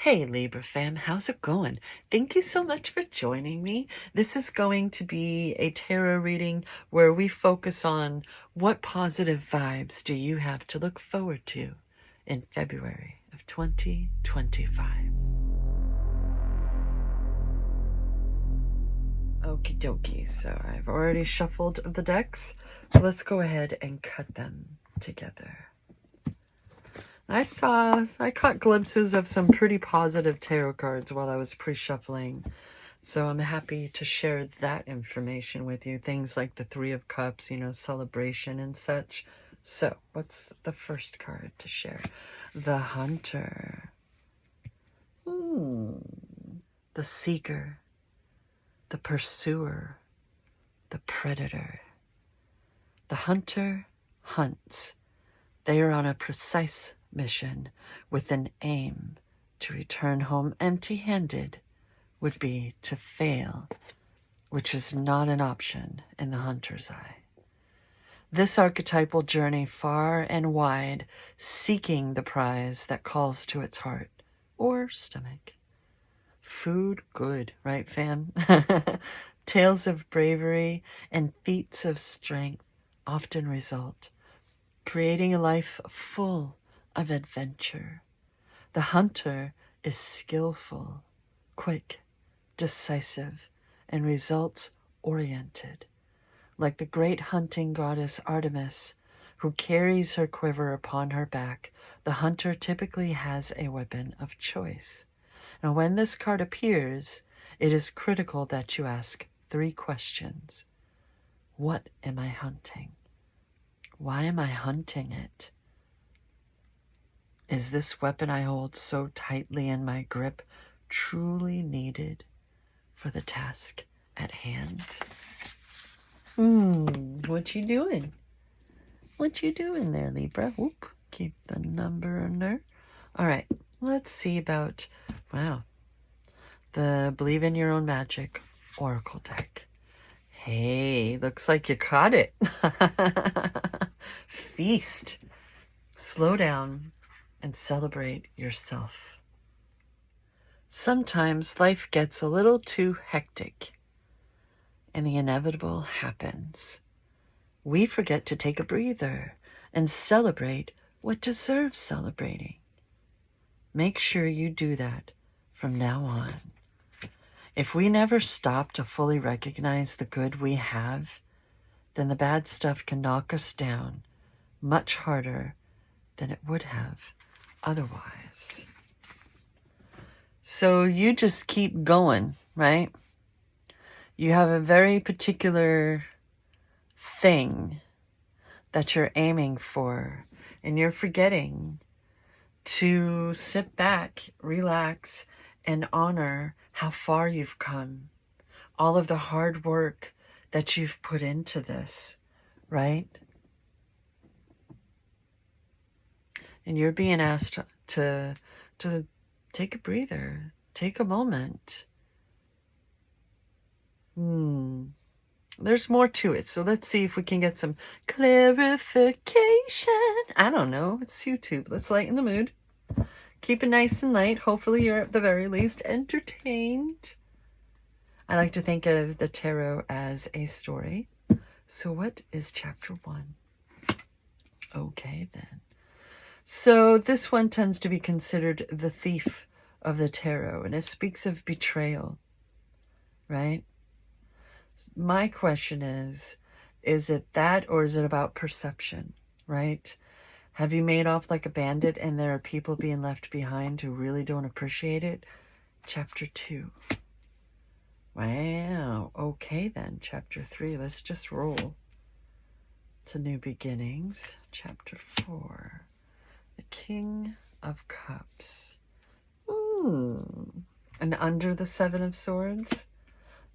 Hey Libra fam, how's it going? Thank you so much for joining me. This is going to be a tarot reading where we focus on what positive vibes do you have to look forward to in February of 2025. Okie dokie, so I've already shuffled the decks. Let's go ahead and cut them together. I caught glimpses of some pretty positive tarot cards while I was pre-shuffling. So I'm happy to share that information with you. Things like the Three of Cups, celebration and such. So what's the first card to share? The Hunter. The Seeker. The Pursuer. The Predator. The Hunter hunts. They are on a precise mission with an aim. To return home empty-handed would be to fail, which is not an option in the hunter's eye. This archetype will journey far and wide, seeking the prize that calls to its heart or stomach. Food good, right fam? Tales of bravery and feats of strength often result, creating a life full of adventure. The hunter is skillful, quick, decisive, and results-oriented. Like the great hunting goddess Artemis, who carries her quiver upon her back, the hunter typically has a weapon of choice. Now, when this card appears, it is critical that you ask 3 questions. What am I hunting? Why am I hunting it? Is this weapon I hold so tightly in my grip truly needed for the task at hand? What you doing? What you doing there, Libra? Whoop, keep the number under. All right, let's see about, the Believe in Your Own Magic Oracle deck. Hey, looks like you caught it. Feast. Slow down and celebrate yourself. Sometimes life gets a little too hectic and the inevitable happens. We forget to take a breather and celebrate what deserves celebrating. Make sure you do that from now on. If we never stop to fully recognize the good we have, then the bad stuff can knock us down much harder than it would have otherwise. So you just keep going, right? You have a very particular thing that you're aiming for, and you're forgetting to sit back, relax, and honor how far you've come, all of the hard work that you've put into this, right? And you're being asked to take a breather, take a moment. There's more to it, so let's see if we can get some clarification. I don't know, it's YouTube. Let's lighten the mood. Keep it nice and light. Hopefully you're at the very least entertained. I like to think of the tarot as a story. So what is chapter 1? Okay then. So this one tends to be considered the thief of the tarot, and it speaks of betrayal, right? My question is it that, or is it about perception, right? Have you made off like a bandit and there are people being left behind who really don't appreciate it? Chapter 2. Wow. Okay then. Chapter 3. Let's just roll to new beginnings. Chapter 4. The King of Cups. And under the 7 of Swords,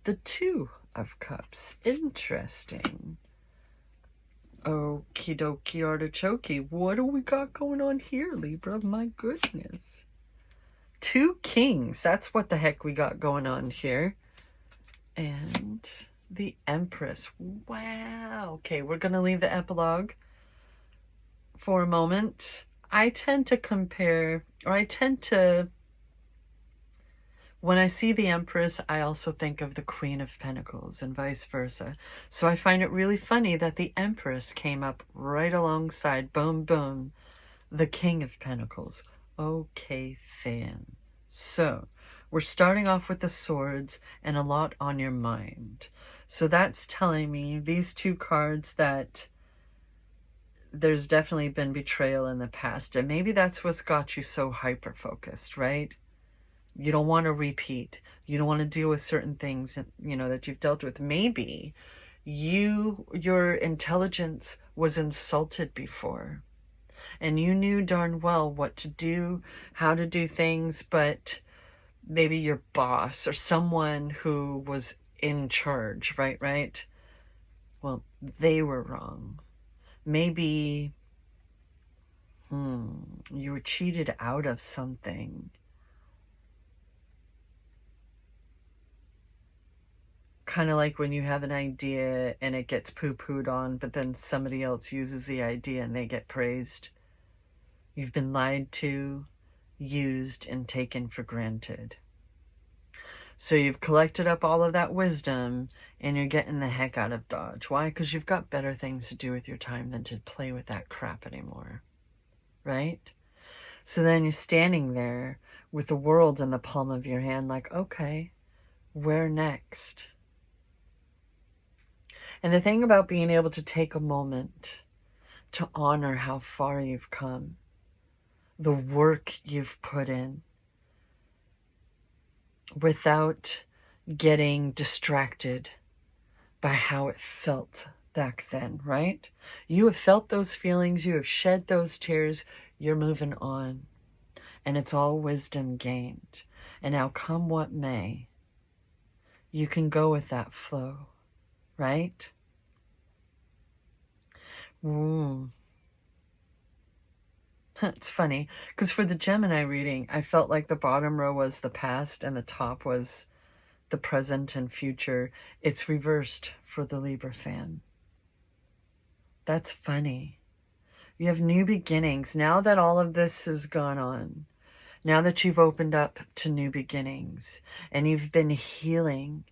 the 2 of Cups. Interesting. Okie dokie artichoke. What do we got going on here, Libra? My goodness. 2 kings. That's what the heck we got going on here. And the Empress. Wow. Okay, we're going to leave the epilogue for a moment. I tend to compare, or I tend to When I see the Empress, I also think of the Queen of Pentacles and vice versa. So I find it really funny that the Empress came up right alongside, boom, boom, the King of Pentacles. Okay, fan. So we're starting off with the swords and a lot on your mind. So that's telling me, these two cards, that there's definitely been betrayal in the past. And maybe that's what's got you so hyper-focused, right? You don't want to repeat. You don't want to deal with certain things, that you've dealt with. Maybe your intelligence was insulted before, and you knew darn well what to do, how to do things, but maybe your boss or someone who was in charge, right? Well, they were wrong. Maybe you were cheated out of something. Kind of like when you have an idea and it gets poo-pooed on, but then somebody else uses the idea and they get praised. You've been lied to, used, and taken for granted. So you've collected up all of that wisdom and you're getting the heck out of Dodge. Why? Because you've got better things to do with your time than to play with that crap anymore. Right? So then you're standing there with the world in the palm of your hand like, okay, where next? And the thing about being able to take a moment to honor how far you've come, the work you've put in, without getting distracted by how it felt back then, right? You have felt those feelings, you have shed those tears, you're moving on. And it's all wisdom gained. And now come what may, you can go with that flow. Right? It's funny, because for the Gemini reading, I felt like the bottom row was the past and the top was the present and future. It's reversed for the Libra fan. That's funny. You have new beginnings. Now that all of this has gone on, now that you've opened up to new beginnings and you've been healing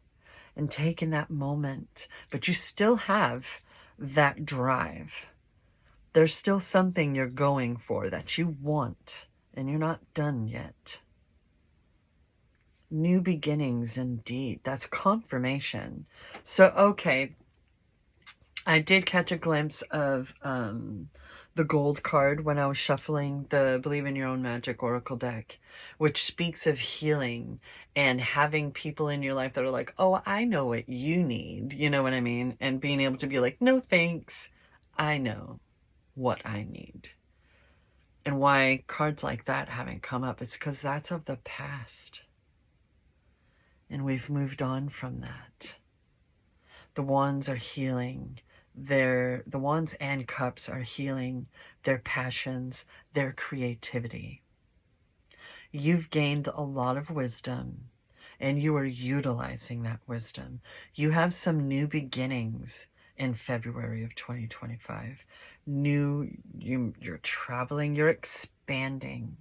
and taking that moment, but you still have that drive. There's still something you're going for that you want, and you're not done yet. New beginnings, indeed. That's confirmation. So, okay, I did catch a glimpse of the gold card when I was shuffling the Believe in Your Own Magic Oracle deck, which speaks of healing and having people in your life that are like, oh, I know what you need. You know what I mean? And being able to be like, no, thanks. I know what I need. And why cards like that haven't come up, it's because that's of the past. And we've moved on from that. The wands are healing. The wands and cups are healing their passions, their creativity. You've gained a lot of wisdom, and you are utilizing that wisdom. You have some new beginnings in February of 2025. You're traveling, you're expanding.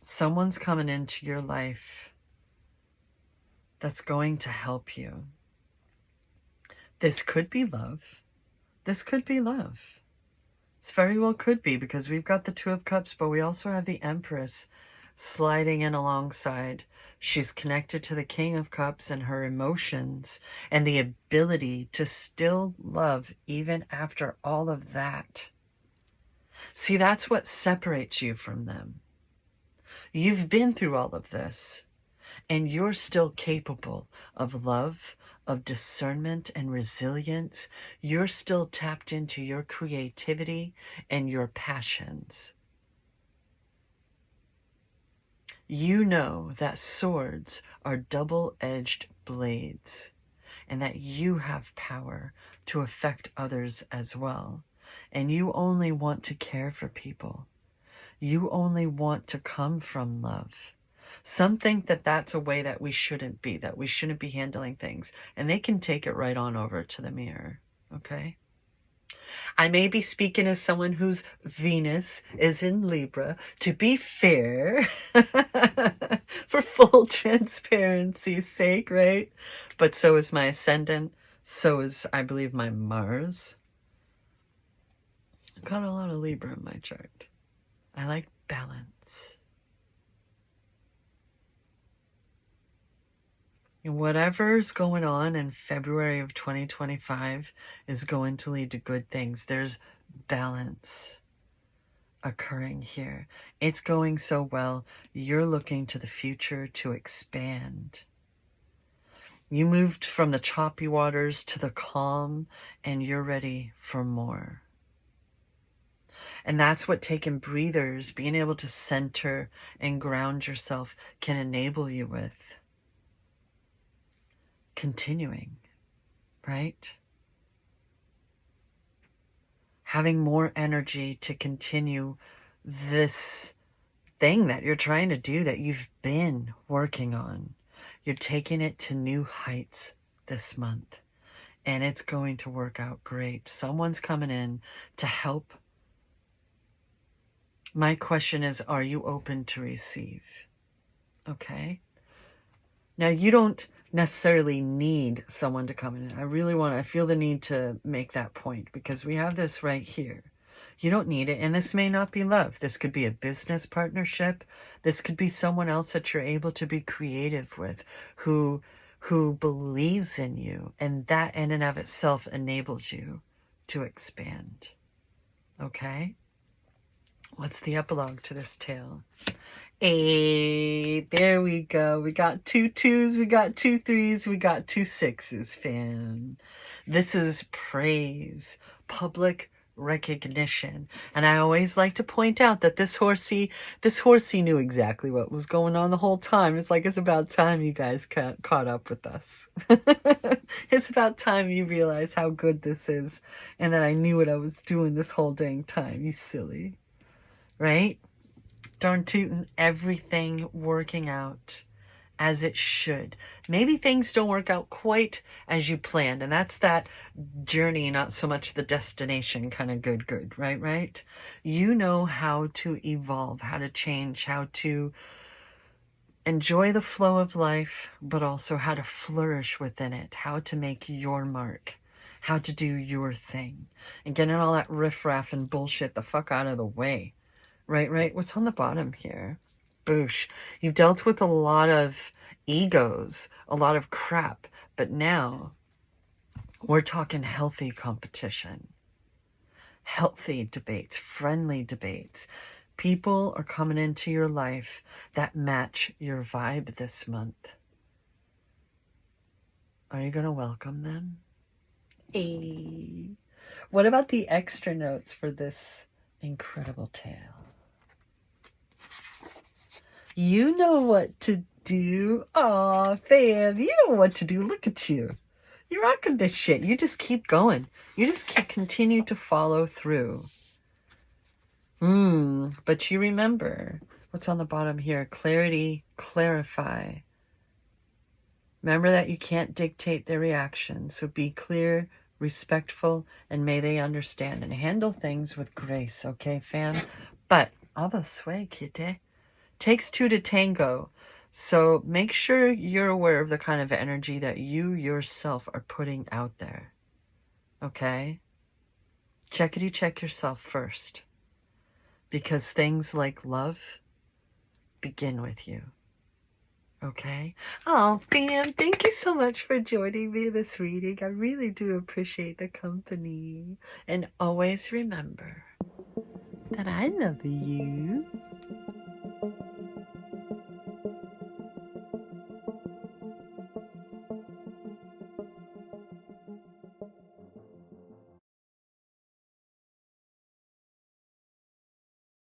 Someone's coming into your life that's going to help you. This could be love. This could be love. This very well could be, because we've got the Two of Cups, but we also have the Empress sliding in alongside. She's connected to the King of Cups and her emotions and the ability to still love even after all of that. See, that's what separates you from them. You've been through all of this, and you're still capable of love, of discernment and resilience. You're still tapped into your creativity and your passions. You know that swords are double-edged blades, and that you have power to affect others as well. And you only want to care for people. You only want to come from love. Some think that that's a way that we shouldn't be handling things. And they can take it right on over to the mirror, okay? I may be speaking as someone whose Venus is in Libra, to be fair, for full transparency's sake, right? But so is my ascendant, so is, I believe, my Mars. I've got a lot of Libra in my chart. I like balance. Whatever's going on in February of 2025 is going to lead to good things. There's balance occurring here. It's going so well. You're looking to the future to expand. You moved from the choppy waters to the calm, and you're ready for more. And that's what taking breathers, being able to center and ground yourself, can enable you with. Continuing, right? Having more energy to continue this thing that you're trying to do, that you've been working on. You're taking it to new heights this month, and it's going to work out great. Someone's coming in to help. My question is, are you open to receive? Okay. Now, you don't necessarily need someone to come in. I feel the need to make that point, because we have this right here. You don't need it, and this may not be love. This could be a business partnership. This could be someone else that you're able to be creative with, who believes in you, and that in and of itself enables you to expand. Okay? What's the epilogue to this tale? Hey, there we go. We got 2 2s, we got 2 3s, we got 2 6s, fam. This is praise, public recognition. And I always like to point out that this horsey knew exactly what was going on the whole time. It's like, it's about time you guys caught up with us. It's about time you realize how good this is, and that I knew what I was doing this whole dang time, you silly. Right? Darn tootin', everything working out as it should. Maybe things don't work out quite as you planned, and that's that journey, not so much the destination kind of good, right? You know how to evolve, how to change, how to enjoy the flow of life, but also how to flourish within it, how to make your mark, how to do your thing, and getting all that riffraff and bullshit the fuck out of the way. Right? What's on the bottom here? Boosh. You've dealt with a lot of egos, a lot of crap, but now we're talking healthy competition, healthy debates, friendly debates. People are coming into your life that match your vibe this month. Are you going to welcome them? Hey. What about the extra notes for this incredible tale? You know what to do. Aw, fam, you know what to do. Look at you. You're rocking this shit. You just keep going. You just continue to follow through. But you remember what's on the bottom here. Clarity, clarify. Remember that you can't dictate their reaction. So be clear, respectful, and may they understand and handle things with grace. Okay, fam? But, Abba sway, kitty. Takes 2 to tango. So make sure you're aware of the kind of energy that you yourself are putting out there. Okay? Checkity check yourself first. Because things like love begin with you. Okay? Oh, fam, thank you so much for joining me in this reading. I really do appreciate the company. And always remember that I love you.